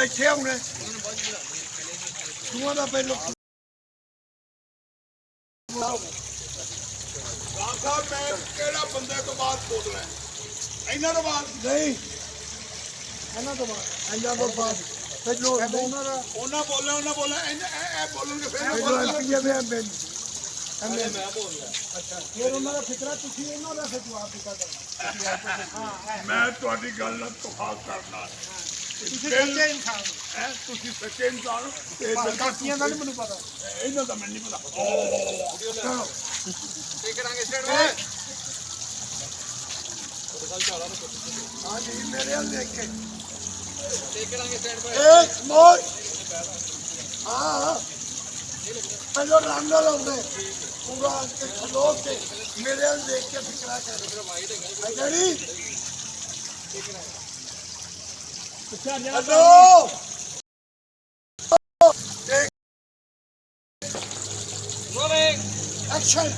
ਇੱਥੇ ਆਉਣੇ ਤੂੰ ਦਾ ਪਹਿਲੋਂ ਸਾਹਿਬ ਮੈਂ ਕਿਹੜਾ ਬੰਦੇ ਤੋਂ ਬਾਅਦ ਬੋਲਣਾ ਇਹਨਾਂ ਤੋਂ ਬਾਅਦ ਨਹੀਂ ਇਹਨਾਂ ਤੋਂ ਬਾਅਦ ਇਹਨਾਂ ਤੋਂ ਬਾਅਦ ਪਹਿਲੋਂ ਉਹਨਾਂ ਬੋਲਣਾ ਇਹ ਬੋਲਣਗੇ ਫਿਰ ਮੈਂ ਬੋਲਦਾ ਅੱਛਾ ਫਿਰ ਉਹਨਾਂ ਦਾ ਫਿਕਰਾ ਤੁਸੀਂ ਉਹਨਾਂ ਦਾ ਜਵਾਬ ਦਿੱਤਾ ਮੈਂ ਤੁਹਾਡੀ ਗੱਲ ਨਾਲ ਇਤਫਾਕ ਕਰਨਾ ਤੁਸੀਂ ਸੱਚੇ ਇਨਸਾਨ ਹੈ ਤੁਸੀਂ ਸੱਚੇ ਇਨਸਾਨ ਤੇ ਬਾਕੀਆਂ ਦਾ ਨਹੀਂ ਮੈਨੂੰ ਪਤਾ ਇਹਨਾਂ ਦਾ ਮੈਨੂੰ ਨਹੀਂ ਪਤਾ ਚਲੋ ਕੀ ਕਰਾਂਗੇ ਸਟੇਟ हाँ जी मेरे हाल देख के एक मोर हाँ पहले रामला लाऊंगे पूरा खलो के मेरे हाल देख के फिक्रा कर डैडी हेलो एक्शन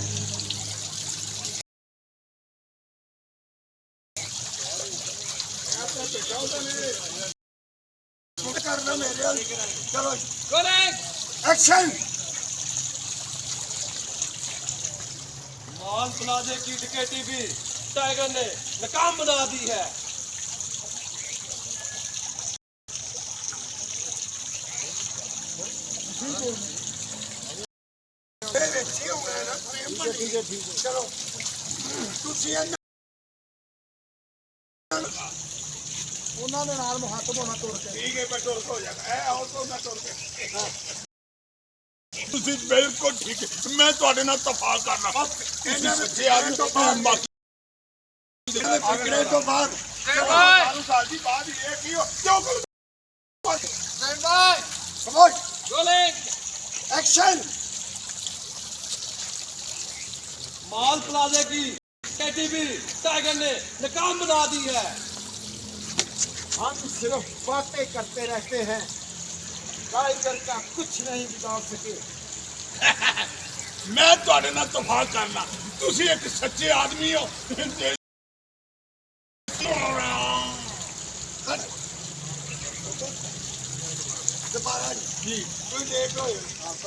करना मेरे चलो एक्शन मॉल प्लाजे की टिकट भी टाइगर ने नाकाम बना दी है। चलो उन्होंने नाल हथ पाना तुर के ठीक है मैं तुर हो जाएगा ए आओ तो मैं तुर के ਤੁਸੀਂ ਬਿਲਕੁਲ ਠੀਕ ਹੈ ਮੈਂ ਤੁਹਾਡੇ ਨਾਲ ਤਫਾਕ ਕਰਨਾ ਇਹਨਾਂ ਦੇ ਆਦਮੀ ਤੋਂ ਬਾਅਦ ਅਗਲੇ ਤੋਂ ਬਾਅਦ ਸਾਲ ਦੀ ਬਾਅਦ ਇਹ ਕੀ ਹੋ ਕਿਉਂ ਸਟੈਂਡ ਬਾय ਸਮਝ रोलिंग एक्शन मॉल प्लाजे की टिकट टाइगर ने नाकाम बना दी है। हम सिर्फ बातें करते रहते हैं टाइगर का कुछ नहीं बिगाड़ सके मैं ਤੁਹਾਡੇ ਨਾਲ ਤਫਾਕ ਕਰਨਾ ਤੁਸੀਂ ਇੱਕ ਸੱਚੇ ਆਦਮੀ ਹੋ दोबारा जी कोई लेट हो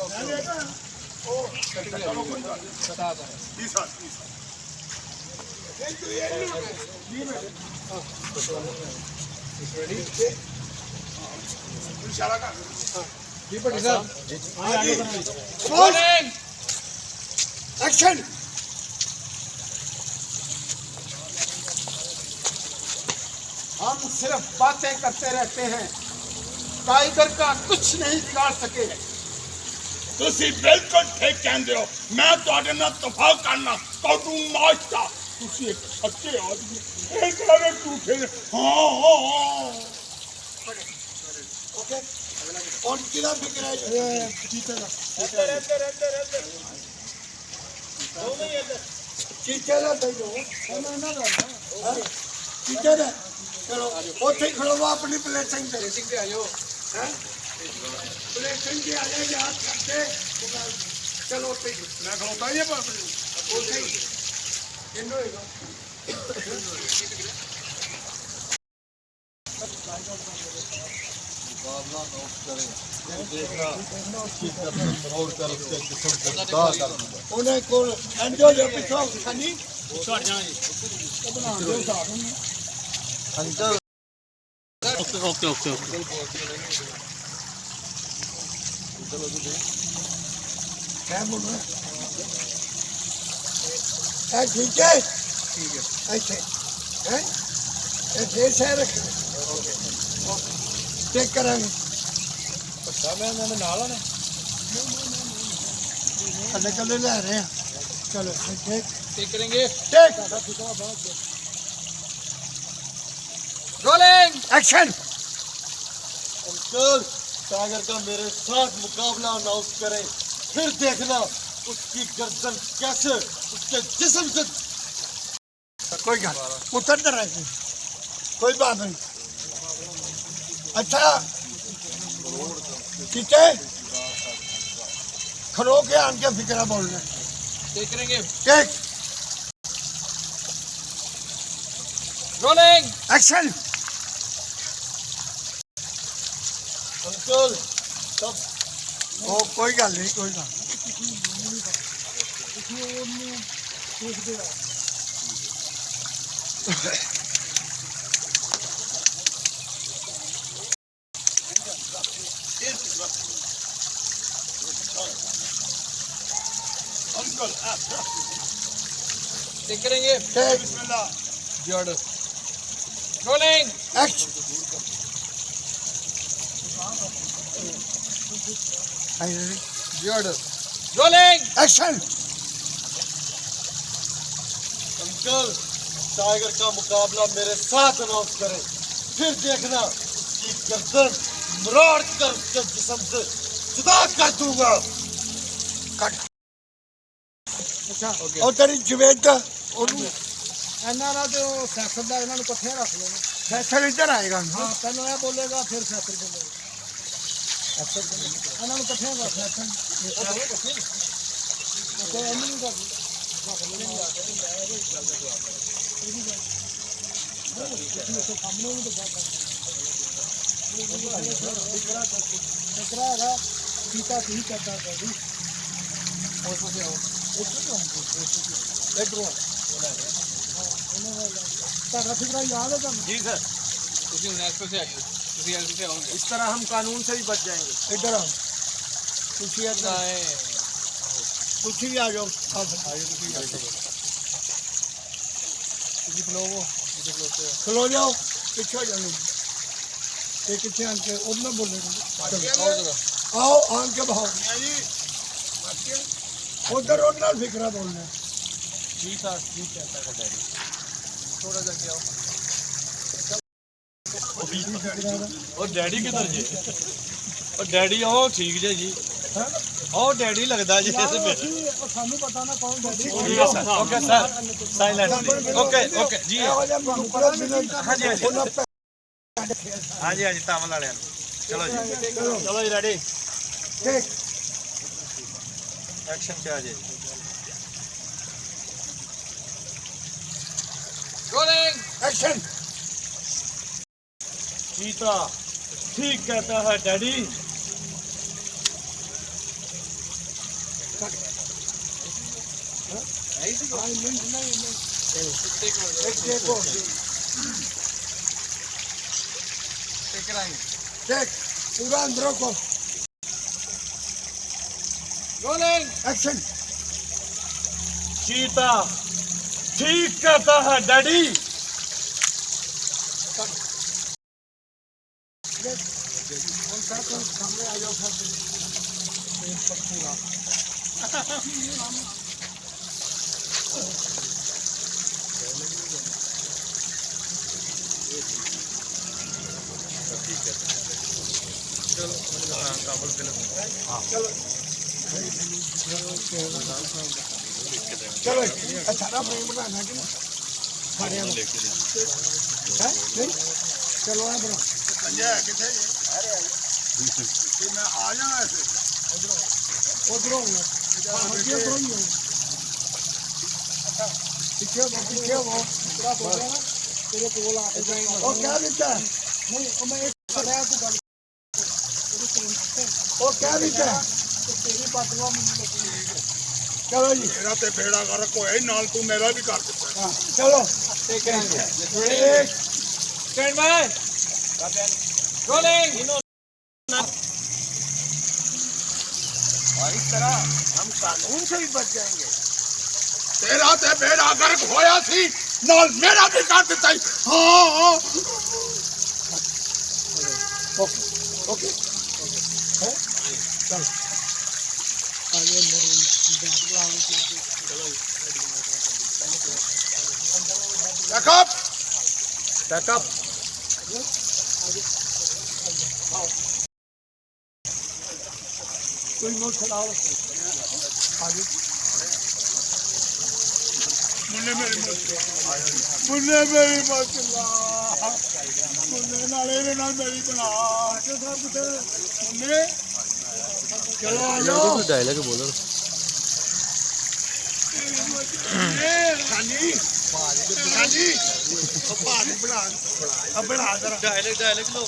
मैं लेट ओ चलो कोई बात बता दो 20 साल थैंक यू जी मैं रेडी इशारा कर जी भट्टी साहब आगे रोलिंग एक्शन हम सिर्फ बातें करते रहते हैं टाइगर का कुछ नहीं बिगाड़ सके ਤੁਸੀਂ ਬਿਲਕੁਲ ਠੀਕ ਕਹਿੰਦੇ ਹੋ ਮੈਂ ਤੁਹਾਡੇ ਨਾਲ ਤਫਾਕ ਕਰਨਾ ਤੁਹਾਨੂੰ ਮਾਸ਼ਤਾ ਤੁਸੀਂ ਇੱਕ ਸੱਚੇ ਆਦਮੀ ਇਹ ਸਾਰੇ ਝੂਠੇ ਹਾਂ ਓਕੇ ਔਰ ਕਿਹਦਾ ਫਿਕਰ ਹੈ ਚੀਤੇ ਦਾ ਰਹਿੰਦੇ ਦੋਵੇਂ ਇੱਧਰ ਚੀਤੇ ਦਾ ਦਈਓ ਇਹਨਾਂ ਦਾ ਚੀਤੇ ਦਾ ਚਲੋ ਉੱਥੇ ਖੜਵਾ ਆਪਣੀ ਪਲੇਟਿੰਗ ਤੇ ਆਇਓ ਹੈ प्लेटिंग के आगे याद करते चलो मैं खलोता ही उन्हें को एंजो जो पिछो खनी छड़ जाए ओके ओके ओके चलो क्या बोल रहे हैं ठीक है ऐसे हैं ऐसे ऐसे रख चेक करेंगे मैं नाल ने कल कल ले रहे हैं चलो चेक करेंगे check rolling action uncle tiger का मेरे साथ मुकाबला अनाउंस करें फिर देखना उसकी गर्दन कैसे उसके जिस्म से कोई गल उतर रहे कोई बात नहीं अच्छा ठीक है खलो के आन के फिक्रा बोलना चेक करेंगे टेक रोलिंग एक्शन अंकल सब ਉਹ ਕੋਈ ਗੱਲ ਨਹੀਂ ਕੋਈ ਗੱਲ चेक करेंगे ठीक जी ऑर्डर रोलिंग एक्शन जी order rolling action uncle tiger का मुकाबला मेरे साथ अनाउंस करें फिर देखना उसकी गर्दन मरोड़ कर उसके जिस्म से जुदा कर दूंगा ਅੱਛਾ ਉਹ ਤੇਰੀ ਜਵੇਦ ਉਹਨੂੰ ਇਹਨਾਂ ਨਾਲ ਤੇ ਉਹ ਸੈਕਟਰ ਦਾ ਇਹਨਾਂ ਨੂੰ ਇਕੱਠੇ ਰੱਖ ਲੈਣਾ ਫੈਸਲ ਇੱਧਰ ਆਏਗਾ ਹਾਂ ਪਹਿਲਾਂ ਇਹ ਬੋਲੇਗਾ ਫਿਰ ਸੈਕਟਰ ਬੋਲੇਗਾ ਇਹਨਾਂ ਨੂੰ ਇਕੱਠੇ ਰੱਖ ਲੈਣਾ ਤੇ ਇਹਨੂੰ ਨਹੀਂ ਕਰਦੀ ਟਕਰਾ ਹੈਗਾ ਸੀਤਾ ਕੀ ਕਰਦਾ ਜੀ ਉਸ ਤੋਂ ਆਓ ਇਧਰੋਂ ਤੁਹਾਡਾ ਫਿਕਰਾ ਯਾਦ ਹੈ ਤੁਹਾਨੂੰ जी सर ਤੁਸੀਂ ਹੁਣ ਐਕਸਪ੍ਰੈਸ से आइए ਤੁਸੀਂ ਐਕਸਪ੍ਰੈਸ से आओगे इस तरह हम कानून से भी बच जाएंगे ਇੱਧਰ ਆਓ ਤੁਸੀਂ ਇੱਧਰ ਤੁਸੀਂ ਵੀ ਆ ਜਾਓ ਤੁਸੀਂ ਖਲੋਵੋ ਖਲੋ ਜਾਓ ਪਿੱਛੇ ਹੋ ਜਾਓ ਇਹ ਕਿੱਥੇ ਆਂ ਕੇ ਉਹਨਾਂ ਬੋਲੇਗਾ ਆਓ ਆਂ ਕੇ ਭਾਓ ਉਧਰ ਉਹਨਾਂ ਨਾਲ ਫਿਕਰਾ ਬੋਲਣਾ जी सर ठीक है सर डैडी थोड़ा जा के आओ और डैडी किधर जी और डैडी आओ ठीक जे जी आओ डैडी लगता जी ऐसे मेरे ਉਹ ਸਾਨੂੰ ਪਤਾ ਨਾ ਕੌਣ daddy okay sir silent okay okay जी ਇਹੋ ਜਿਹਾ ਮੈਨੂੰ ਪਤਾ ਨਹੀਂ हाँ जी हाँ जी ਉਹਨਾਂ हाँ जी हाँ जी तामल वाले चलो जी चलो जी रेडी ਠੀਕ एक्शन क्या जी रोलिंग ਐਕਸ਼ਨ चीता ठीक कहता है डैडी ਇੱਕ ਹੋ चेक कराएंगे ठीक पूरा अंदरों को रोलिंग एक्शन चीता ठीक कहता है डैडी चलो अच्छा ना फ्रेम बनाना कि सारे हैं नहीं चलो आ बना संजय किथे मैं आ जाना ऐसे उधरों उधरों ही पीछे वो पूरा बोल रहा ना तेरे कोल आके जाएगा और क्या दिखता है नहीं और मैं एक रहा तू गल और क्या दिखता है तेरी पतवा चलो जी मेरा ते बेड़ा गर्क होया नाल तू मेरा भी कर दिता चलो चेक कराएंगे एक स्टैंड बाय रोलिंग और इस तरह हम कानून से भी बच जाएंगे तेरा ते बेड़ा गर्क होया सी नाल मेरा भी कर दिता हां ओके ओके है चल आगे बैकअप बैकअप कोई मोड़ चलाओ आगे मुन्ने मेरी मत मुन्ने नाले ने ना मेरी बना के सब कुछ मुन्ने चलो आ जाओ डायलॉग बोलो खानी खानी बना बना जरा डायलॉग लो